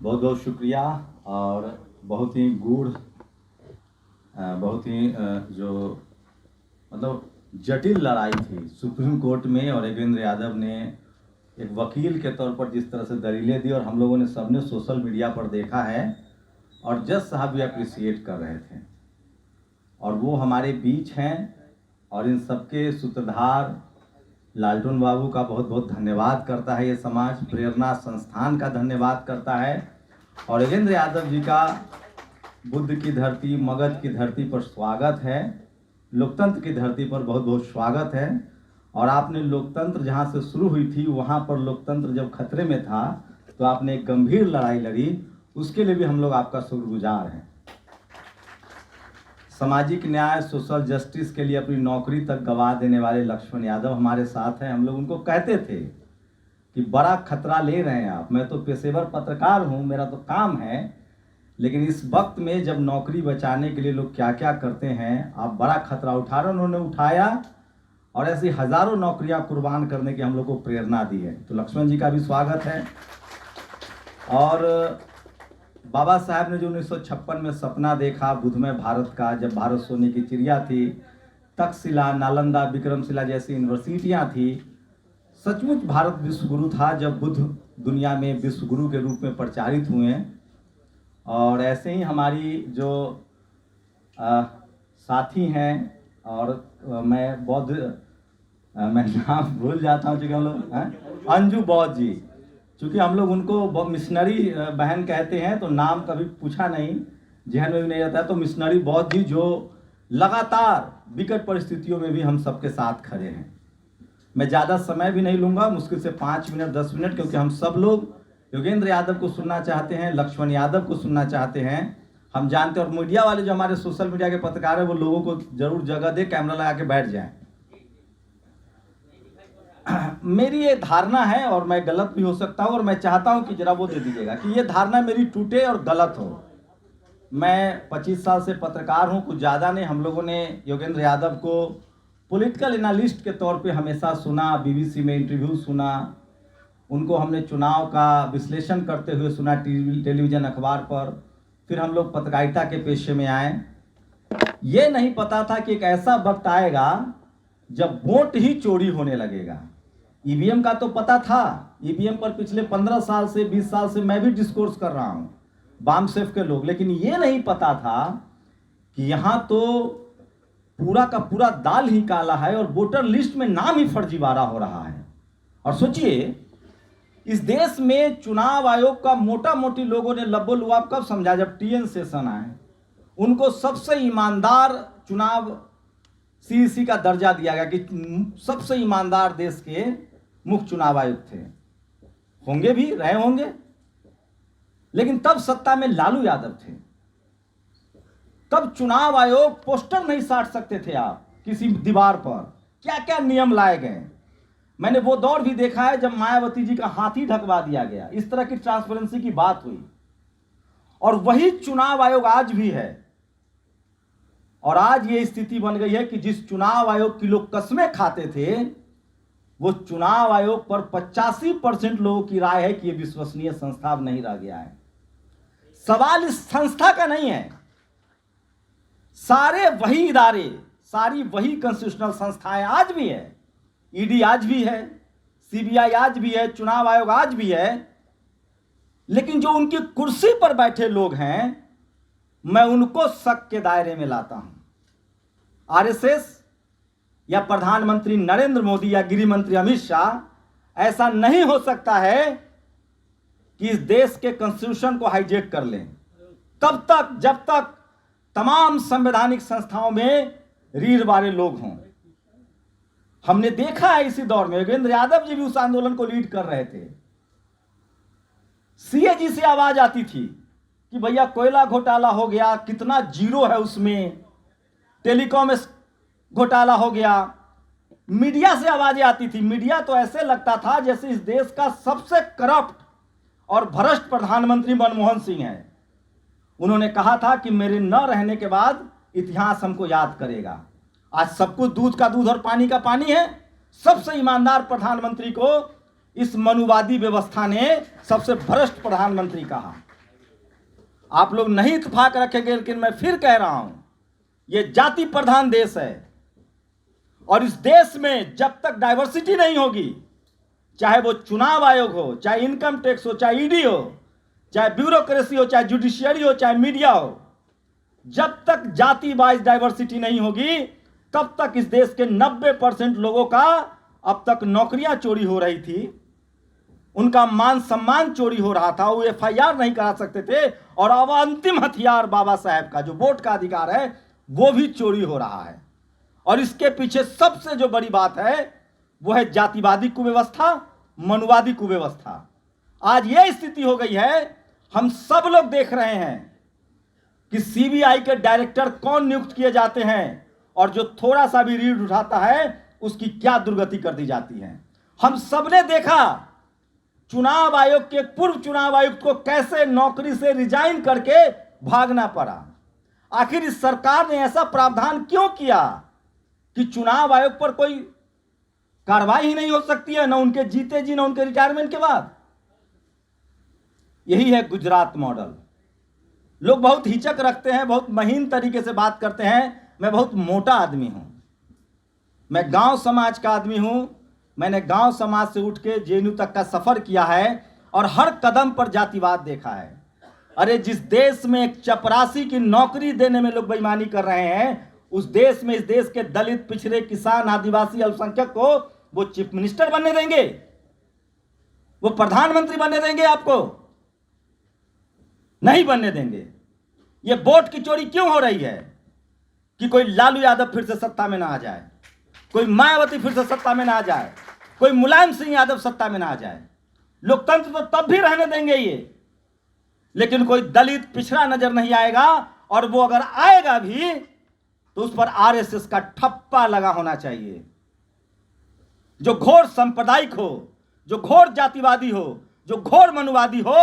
बहुत बहुत शुक्रिया। और बहुत ही गूढ़, बहुत ही जो मतलब जटिल लड़ाई थी सुप्रीम कोर्ट में, और योगेंद्र यादव ने एक वकील के तौर पर जिस तरह से दलीलें दी, और हम लोगों ने सबने सोशल मीडिया पर देखा है, और जज साहब भी अप्रिसिएट कर रहे थे, और वो हमारे बीच हैं। और इन सबके सूत्रधार लालटून बाबू का बहुत बहुत धन्यवाद करता है ये समाज, प्रेरणा संस्थान का धन्यवाद करता है, और योगेंद्र यादव जी का बुद्ध की धरती, मगध की धरती पर स्वागत है, लोकतंत्र की धरती पर बहुत बहुत स्वागत है। और आपने लोकतंत्र जहाँ से शुरू हुई थी वहाँ पर लोकतंत्र जब खतरे में था तो आपने एक गंभीर लड़ाई लड़ी, उसके लिए भी हम लोग आपका शुक्रगुजार हैं। सामाजिक न्याय, सोशल जस्टिस के लिए अपनी नौकरी तक गंवा देने वाले लक्ष्मण यादव हमारे साथ हैं। हम लोग उनको कहते थे कि बड़ा खतरा ले रहे हैं आप, मैं तो पेशेवर पत्रकार हूँ, मेरा तो काम है, लेकिन इस वक्त में जब नौकरी बचाने के लिए लोग क्या क्या करते हैं, आप बड़ा खतरा उठा रहे। उन्होंने उठाया और ऐसी हज़ारों नौकरियां कुर्बान करने की हम लोग को प्रेरणा दी है, तो लक्ष्मण जी का भी स्वागत है। और बाबा साहब ने जो 1956 में सपना देखा बुद्धमय भारत का, जब भारत सोने की चिड़िया थी, तक्षशिला, नालंदा, विक्रमशिला जैसी यूनिवर्सिटियां थी, सचमुच भारत विश्वगुरु था जब बुद्ध दुनिया में विश्वगुरु के रूप में प्रचारित हुए। और ऐसे ही हमारी जो साथी हैं, और मैं बौद्ध, मैं नाम भूल जाता हूँ, चूँकि हम लोग अंजू बौद्ध जी, चूँकि हम लोग उनको मिशनरी बहन कहते हैं तो नाम कभी पूछा नहीं, जहन में भी नहीं रहता है, तो मिशनरी बौद्ध जी जो लगातार विकट परिस्थितियों में भी हम सबके साथ खड़े हैं। मैं ज़्यादा समय भी नहीं लूँगा, मुश्किल से 5 मिनट 10 मिनट, क्योंकि हम सब लोग योगेंद्र यादव को सुनना चाहते हैं, लक्ष्मण यादव को सुनना चाहते हैं, हम जानते हैं। और मीडिया वाले जो हमारे सोशल मीडिया के पत्रकार हैं वो लोगों को जरूर जगह दे, कैमरा लगा के बैठ जाएं। मेरी ये धारणा है, और मैं गलत भी हो सकता हूँ, और मैं चाहता हूँ कि जरा वो दे दीजिएगा कि ये धारणा मेरी टूटे और गलत हो। मैं 25 साल से पत्रकार हूँ, कुछ ज़्यादा नहीं। हम लोगों ने योगेंद्र यादव को पॉलिटिकल एनालिस्ट के तौर पे हमेशा सुना, बीबीसी में इंटरव्यू सुना, उनको हमने चुनाव का विश्लेषण करते हुए सुना टेलीविज़न अखबार पर। फिर हम लोग पत्रकारिता के पेशे में आए। ये नहीं पता था कि एक ऐसा वक्त आएगा जब वोट ही चोरी होने लगेगा। ईवीएम का तो पता था, ईवीएम पर पिछले 15 साल से 20 साल से मैं भी डिस्कोर्स कर रहा हूँ, बामसेफ के लोग, लेकिन ये नहीं पता था कि यहाँ तो पूरा का पूरा दाल ही काला है और वोटर लिस्ट में नाम ही फर्जीवाड़ा हो रहा है। और सोचिए, इस देश में चुनाव आयोग का मोटा मोटी लोगों ने लब्बो लुआब कब समझा, जब टीएन शेषन आए, उनको सबसे ईमानदार चुनाव सीईसी का दर्जा दिया गया कि सबसे ईमानदार देश के मुख्य चुनाव आयुक्त थे, होंगे भी, रहे होंगे। लेकिन तब सत्ता में लालू यादव थे, तब चुनाव आयोग पोस्टर नहीं साट सकते थे आप किसी दीवार पर, क्या क्या नियम लाए गए। मैंने वो दौर भी देखा है जब मायावती जी का हाथ ही ढकवा दिया गया, इस तरह की ट्रांसपेरेंसी की बात हुई। और वही चुनाव आयोग आज भी है। और आज ये स्थिति बन गई है कि जिस चुनाव आयोग की लोग कस्में खाते थे, वो चुनाव आयोग पर 85% लोगों की राय है कि ये विश्वसनीय संस्था अब नहीं रह गया है। सवाल इस संस्था का नहीं है, सारे वही इदारे, सारी वही कॉन्स्टिट्यूशनल संस्थाएं आज भी है, ईडी आज भी है, सीबीआई आज भी है, चुनाव आयोग आज भी है। लेकिन जो उनकी कुर्सी पर बैठे लोग हैं, मैं उनको शक के दायरे में लाता हूं। आरएसएस या प्रधानमंत्री नरेंद्र मोदी या गृह मंत्री अमित शाह, ऐसा नहीं हो सकता है कि इस देश के कॉन्स्टिट्यूशन को हाईजैक कर लें, तब तक जब तक तमाम संवैधानिक संस्थाओं में रीढ़ वाले लोग हों। हमने देखा है इसी दौर में, योगेंद्र यादव जी भी उस आंदोलन को लीड कर रहे थे। सीएजी से आवाज आती थी कि भैया कोयला घोटाला हो गया, कितना जीरो है उसमें, टेलीकॉम घोटाला हो गया। मीडिया से आवाजें आती थी। मीडिया तो ऐसे लगता था जैसे इस देश का सबसे करप्ट और भ्रष्ट प्रधानमंत्री मनमोहन सिंह है। उन्होंने कहा था कि मेरे न रहने के बाद इतिहास हमको याद करेगा। आज सब कुछ दूध का दूध और पानी का पानी है। सबसे ईमानदार प्रधानमंत्री को इस मनुवादी व्यवस्था ने सबसे भ्रष्ट प्रधानमंत्री कहा। आप लोग नहीं इत्तेफाक रखेंगे, लेकिन मैं फिर कह रहा हूं, ये जाति प्रधान देश है और इस देश में जब तक डाइवर्सिटी नहीं होगी, चाहे वो चुनाव आयोग हो, चाहे इनकम टैक्स हो, चाहे ईडी हो, चाहे ब्यूरोक्रेसी हो, चाहे जुडिशियरी हो, चाहे मीडिया हो, जब तक जाति वाइज डाइवर्सिटी नहीं होगी तब तक इस देश के 90% लोगों का अब तक नौकरियां चोरी हो रही थी, उनका मान सम्मान चोरी हो रहा था, वो एफआईआर नहीं करा सकते थे, और अब अंतिम हथियार बाबा साहेब का जो वोट का अधिकार है वो भी चोरी हो रहा है। और इसके पीछे सबसे जो बड़ी बात है वो है जातिवादी कुव्यवस्था, मनुवादी कुव्यवस्था। आज यह स्थिति हो गई है, हम सब लोग देख रहे हैं कि सीबीआई के डायरेक्टर कौन नियुक्त किए जाते हैं और जो थोड़ा सा भी रीढ़ उठाता है उसकी क्या दुर्गति कर दी जाती है। हम सबने देखा चुनाव आयोग के पूर्व चुनाव आयुक्त को कैसे नौकरी से रिजाइन करके भागना पड़ा। आखिर इस सरकार ने ऐसा प्रावधान क्यों किया कि चुनाव आयोग पर कोई कार्रवाई ही नहीं हो सकती है, ना उनके जीते जी, ना उनके रिटायरमेंट के बाद। यही है गुजरात मॉडल। लोग बहुत हिचक रखते हैं, बहुत महीन तरीके से बात करते हैं। मैं बहुत मोटा आदमी हूं, मैं गांव समाज का आदमी हूं। मैंने गांव समाज से उठ के जेएनयू तक का सफर किया है और हर कदम पर जातिवाद देखा है। अरे जिस देश में एक चपरासी की नौकरी देने में लोग बेईमानी कर रहे हैं, उस देश में, इस देश के दलित, पिछड़े, किसान, आदिवासी, अल्पसंख्यक को वो चीफ मिनिस्टर बनने देंगे? वो प्रधानमंत्री बनने देंगे? आपको नहीं बनने देंगे। ये वोट की चोरी क्यों हो रही है कि कोई लालू यादव फिर से सत्ता में ना आ जाए, कोई मायावती फिर से सत्ता में ना आ जाए, कोई मुलायम सिंह यादव सत्ता में ना आ जाए। लोकतंत्र तो तब भी रहने देंगे ये, लेकिन कोई दलित पिछड़ा नजर नहीं आएगा, और वो अगर आएगा भी तो उस पर आरएसएस का ठप्पा लगा होना चाहिए। जो घोर सांप्रदायिक हो, जो घोर जातिवादी हो, जो घोर मनुवादी हो,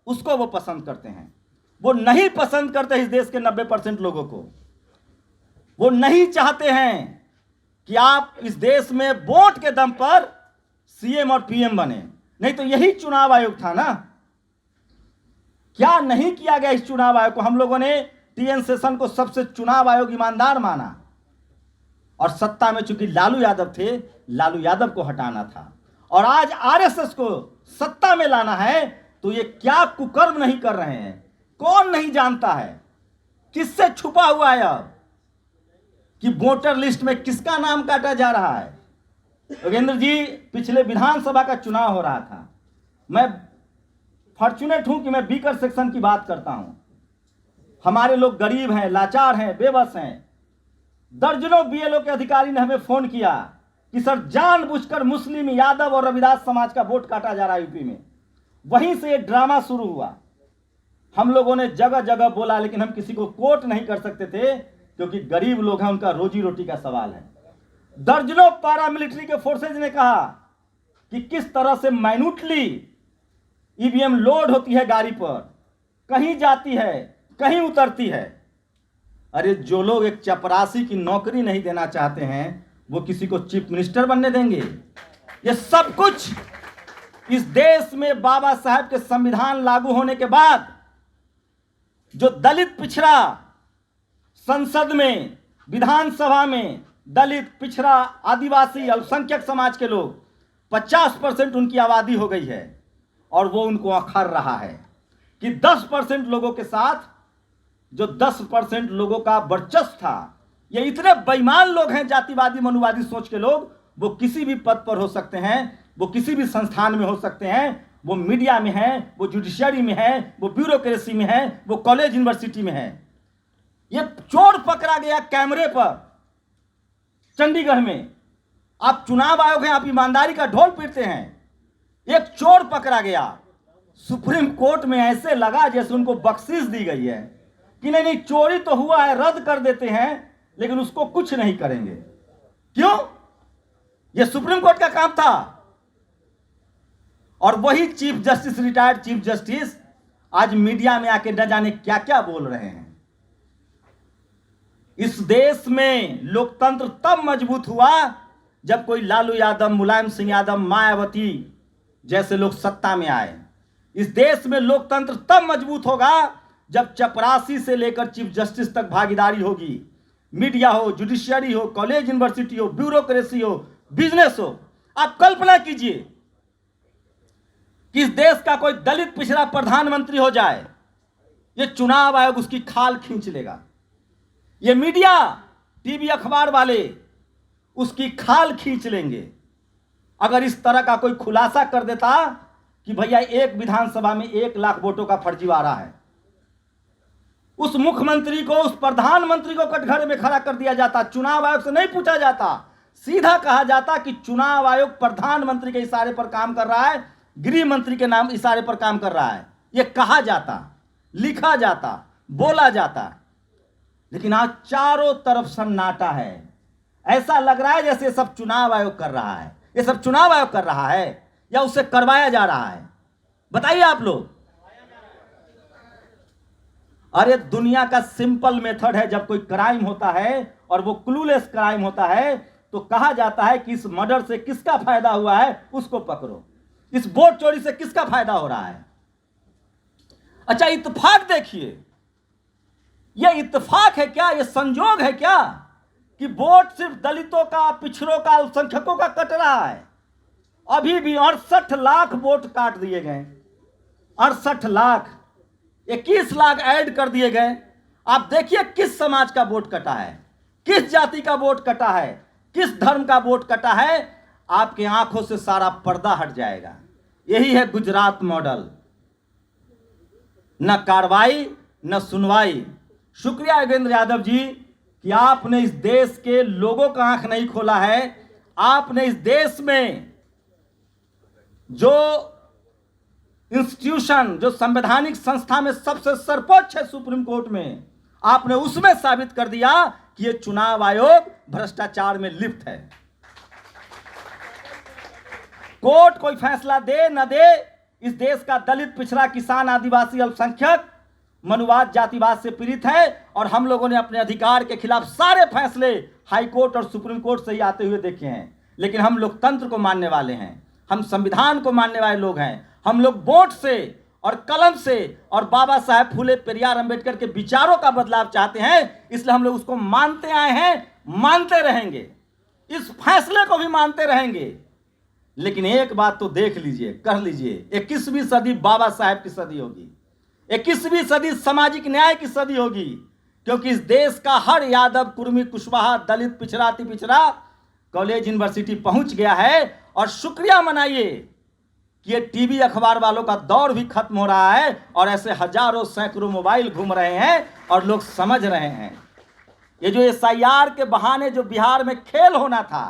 उसको वो पसंद करते हैं। वो नहीं पसंद करते इस देश के 90% लोगों को। वो नहीं चाहते हैं कि आप इस देश में वोट के दम पर सीएम और पीएम बने। नहीं तो यही चुनाव आयोग था ना। क्या नहीं किया गया इस चुनाव आयोग को? हम लोगों ने टीएन शेषन को सबसे चुनाव आयोग ईमानदार माना, और सत्ता में चूंकि लालू यादव थे, लालू यादव को हटाना था, और आज आरएसएस को सत्ता में लाना है, तो ये क्या कुकर्म नहीं कर रहे हैं? कौन नहीं जानता है? किससे छुपा हुआ है अब कि वोटर लिस्ट में किसका नाम काटा जा रहा है? योगेंद्र जी, पिछले विधानसभा का चुनाव हो रहा था। मैं फॉर्चुनेट हूं कि मैं बीकर सेक्शन की बात करता हूं। हमारे लोग गरीब हैं, लाचार हैं, बेबस हैं। दर्जनों बीएलओ के अधिकारी ने हमें फोन किया कि सर जानबूझकर मुस्लिम, यादव और रविदास समाज का वोट काटा जा रहा है यूपी में। वहीं से ये ड्रामा शुरू हुआ। हम लोगों ने जगह जगह बोला, लेकिन हम किसी को कोट नहीं कर सकते थे क्योंकि गरीब लोग हैं, उनका रोजी रोटी का सवाल है। दर्जनों पैरामिलिट्री के फोर्सेज ने कहा कि किस तरह से माइन्यूटली ईवीएम लोड होती है गाड़ी पर, कहीं जाती है, कहीं उतरती है। अरे जो लोग एक चपरासी की नौकरी नहीं देना चाहते हैं, वो किसी को चीफ मिनिस्टर बनने देंगे? ये सब कुछ इस देश में बाबा साहेब के संविधान लागू होने के बाद जो दलित पिछड़ा संसद में, विधानसभा में, दलित, पिछड़ा, आदिवासी, अल्पसंख्यक समाज के लोग 50% उनकी आबादी हो गई है, और वो उनको अखर रहा है कि 10% लोगों के साथ जो 10% लोगों का वर्चस्व था, ये इतने बेईमान लोग हैं, जातिवादी, मनुवादी सोच के लोग, वो किसी भी पद पर हो सकते हैं, वो किसी भी संस्थान में हो सकते हैं, वो मीडिया में है, वो जुडिशियरी में है, वो ब्यूरोक्रेसी में है, वो कॉलेज यूनिवर्सिटी में है। ये चोर पकड़ा गया कैमरे पर चंडीगढ़ में। आप चुनाव आयोग हैं, आप ईमानदारी का ढोल पीटते हैं। एक चोर पकड़ा गया, सुप्रीम कोर्ट में ऐसे लगा जैसे उनको बख्शीश दी गई है कि नहीं नहीं, चोरी तो हुआ है, रद्द कर देते हैं, लेकिन उसको कुछ नहीं करेंगे। क्यों? यह सुप्रीम कोर्ट का काम था। और वही chief justice, retired chief justice, आज मीडिया में आके न जाने क्या क्या बोल रहे हैं। इस देश में लोकतंत्र तब मजबूत हुआ जब कोई लालू यादव, मुलायम सिंह यादव, मायावती जैसे लोग सत्ता में आए। इस देश में लोकतंत्र तब मजबूत होगा जब चपरासी से लेकर चीफ जस्टिस तक भागीदारी होगी, मीडिया हो, जुडिशियरी हो, कॉलेज यूनिवर्सिटी हो, ब्यूरोक्रेसी हो, बिजनेस हो। आप कल्पना कीजिए कि इस देश का कोई दलित पिछड़ा प्रधानमंत्री हो जाए, ये चुनाव आयोग उसकी खाल खींच लेगा। ये मीडिया, टीवी, अखबार वाले उसकी खाल खींच लेंगे अगर इस तरह का कोई खुलासा कर देता कि भैया एक विधानसभा में 1 लाख वोटों का फर्जीवाड़ा है। उस मुख्यमंत्री को, उस प्रधानमंत्री को कटघरे में खड़ा कर दिया जाता, चुनाव आयोग से नहीं पूछा जाता, सीधा कहा जाता कि चुनाव आयोग प्रधानमंत्री के इशारे पर काम कर रहा है, गृह मंत्री के नाम इशारे पर काम कर रहा है। यह कहा जाता, लिखा जाता, बोला जाता। लेकिन आज चारों तरफ सन्नाटा है। ऐसा लग रहा है जैसे ये सब चुनाव आयोग कर रहा है। ये सब चुनाव आयोग कर रहा है या उससे करवाया जा रहा है? बताइए आप लोग। अरे दुनिया का सिंपल मेथड है, जब कोई क्राइम होता है और वो क्लूलेस क्राइम होता है तो कहा जाता है कि इस मर्डर से किसका फायदा हुआ है उसको पकड़ो, इस वोट चोरी से किसका फायदा हो रहा है। अच्छा, इत्तेफाक देखिए, यह इत्तेफाक है क्या, यह संजोग है क्या कि वोट सिर्फ दलितों का, पिछड़ों का, अल्पसंख्यकों का कट रहा है? अभी भी 68 लाख वोट काट दिए गए, 68 लाख, 21 लाख ऐड कर दिए गए। आप देखिए किस समाज का वोट कटा है, किस जाति का वोट कटा है, किस धर्म का वोट कटा है। आपके आंखों से सारा पर्दा हट जाएगा। यही है गुजरात मॉडल, न कार्रवाई न सुनवाई। शुक्रिया योगेंद्र यादव जी कि आपने इस देश के लोगों का आंख नहीं खोला है। आपने इस देश में जो इंस्टीट्यूशन, जो संवैधानिक संस्था में सबसे सर्वोच्च है सुप्रीम कोर्ट में, आपने उसमें साबित कर दिया कि यह चुनाव आयोग भ्रष्टाचार में लिप्त है। कोर्ट कोई फैसला दे न दे, इस देश का दलित, पिछड़ा, किसान, आदिवासी, अल्पसंख्यक मनुवाद, जातिवाद से पीड़ित है और हम लोगों ने अपने अधिकार के खिलाफ सारे फैसले हाई कोर्ट और सुप्रीम कोर्ट से ही आते हुए देखे हैं। लेकिन हम लोकतंत्र को मानने वाले हैं, हम संविधान को मानने वाले लोग हैं। हम लोग वोट से और कलम से और बाबा साहेब फूले, पेरियार, अंबेडकर के विचारों का बदलाव चाहते हैं। इसलिए हम लोग उसको मानते आए हैं, मानते रहेंगे, इस फैसले को भी मानते रहेंगे। लेकिन एक बात तो देख लीजिए, कर लीजिए, 21वीं सदी बाबा साहेब की सदी होगी, 21वीं सदी सामाजिक न्याय की सदी होगी, क्योंकि इस देश का हर यादव, कुर्मी, कुशवाहा, दलित, पिछड़ा, अति पिछड़ा कॉलेज, यूनिवर्सिटी पहुंच गया है। और शुक्रिया मनाइए कि ये टीवी, अखबार वालों का दौर भी खत्म हो रहा है और ऐसे हजारों, सैकड़ों मोबाइल घूम रहे हैं और लोग समझ रहे हैं। ये जो SIR के बहाने जो बिहार में खेल होना था,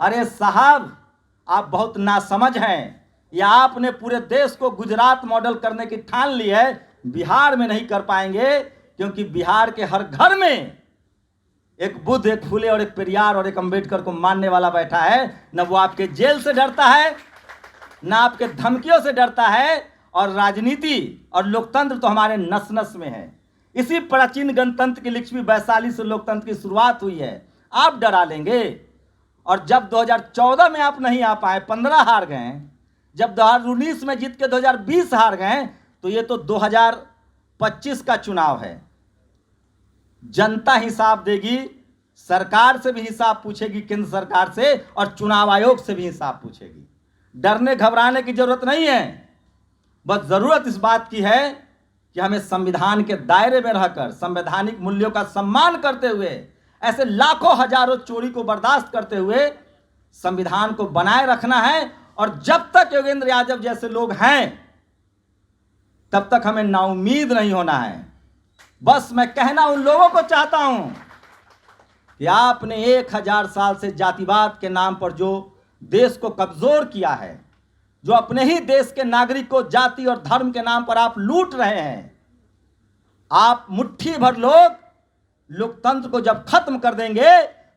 अरे साहब आप बहुत नासमझ हैं। या आपने पूरे देश को गुजरात मॉडल करने की ठान ली है, बिहार में नहीं कर पाएंगे, क्योंकि बिहार के हर घर में एक बुद्ध, एक फूले और एक पेरियार और एक अंबेडकर को मानने वाला बैठा है। न वो आपके जेल से डरता है, न आपके धमकियों से डरता है। और राजनीति और लोकतंत्र तो हमारे नस नस में है। इसी प्राचीन गणतंत्र की लिखवी वैशाली से लोकतंत्र की शुरुआत हुई है। आप डरा लेंगे। और जब 2014 में आप नहीं आ पाए, 15 हार गए, जब 2019 में जीत के 2020 हार गए, तो ये तो 2025 का चुनाव है। जनता हिसाब देगी, सरकार से भी हिसाब पूछेगी, केंद्र सरकार से, और चुनाव आयोग से भी हिसाब पूछेगी। डरने घबराने की जरूरत नहीं है। बस जरूरत इस बात की है कि हमें संविधान के दायरे में रहकर, संवैधानिक मूल्यों का सम्मान करते हुए, ऐसे लाखों हजारों चोरी को बर्दाश्त करते हुए संविधान को बनाए रखना है। और जब तक योगेंद्र यादव जैसे लोग हैं, तब तक हमें नाउम्मीद नहीं होना है। बस मैं कहना उन लोगों को चाहता हूं कि आपने 1000 साल से जातिवाद के नाम पर जो देश को कमजोर किया है, जो अपने ही देश के नागरिक को जाति और धर्म के नाम पर आप लूट रहे हैं, आप मुट्ठी भर लोग लोकतंत्र को जब खत्म कर देंगे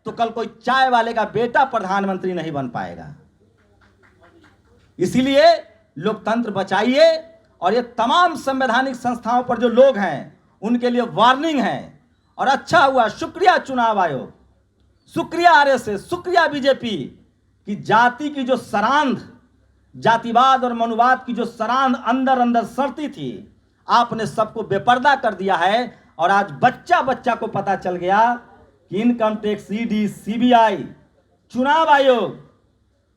तो कल कोई चाय वाले का बेटा प्रधानमंत्री नहीं बन पाएगा। इसीलिए लोकतंत्र बचाइए। और ये तमाम संवैधानिक संस्थाओं पर जो लोग हैं उनके लिए वार्निंग है। और अच्छा हुआ, शुक्रिया चुनाव आयोग, शुक्रिया RSS, शुक्रिया बीजेपी कि जाति की जो सरांध, जातिवाद और मनुवाद की जो सरांध अंदर अंदर सड़ती थी, आपने सबको बेपर्दा कर दिया है और आज बच्चा बच्चा को पता चल गया कि इनकम टैक्स, ईडी, सीबीआई, चुनाव आयोग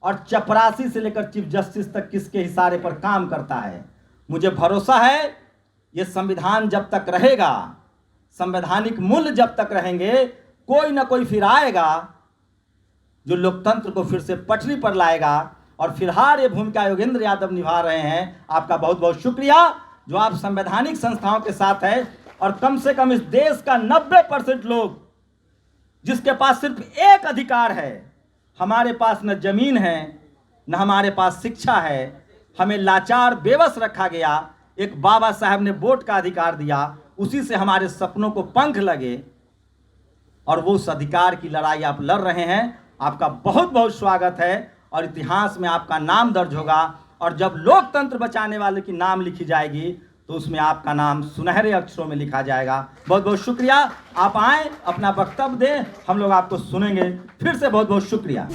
और चपरासी से लेकर चीफ जस्टिस तक किसके इशारे पर काम करता है। मुझे भरोसा है ये संविधान जब तक रहेगा, संवैधानिक मूल्य जब तक रहेंगे, कोई ना कोई फिर आएगा जो लोकतंत्र को फिर से पटरी पर लाएगा। और फिलहाल ये भूमिका योगेंद्र यादव निभा रहे हैं। आपका बहुत बहुत शुक्रिया जो आप संवैधानिक संस्थाओं के साथ है। और कम से कम इस देश का 90% लोग जिसके पास सिर्फ एक अधिकार है, हमारे पास न जमीन है न हमारे पास शिक्षा है, हमें लाचार बेबस रखा गया। एक बाबा साहब ने वोट का अधिकार दिया, उसी से हमारे सपनों को पंख लगे और वो उस अधिकार की लड़ाई आप लड़ रहे हैं। आपका बहुत बहुत स्वागत है और इतिहास में आपका नाम दर्ज होगा। और जब लोकतंत्र बचाने वाले की नाम लिखी जाएगी तो उसमें आपका नाम सुनहरे अक्षरों में लिखा जाएगा। बहुत बहुत शुक्रिया। आप आएँ, अपना वक्तव्य दें, हम लोग आपको सुनेंगे। फिर से बहुत बहुत शुक्रिया।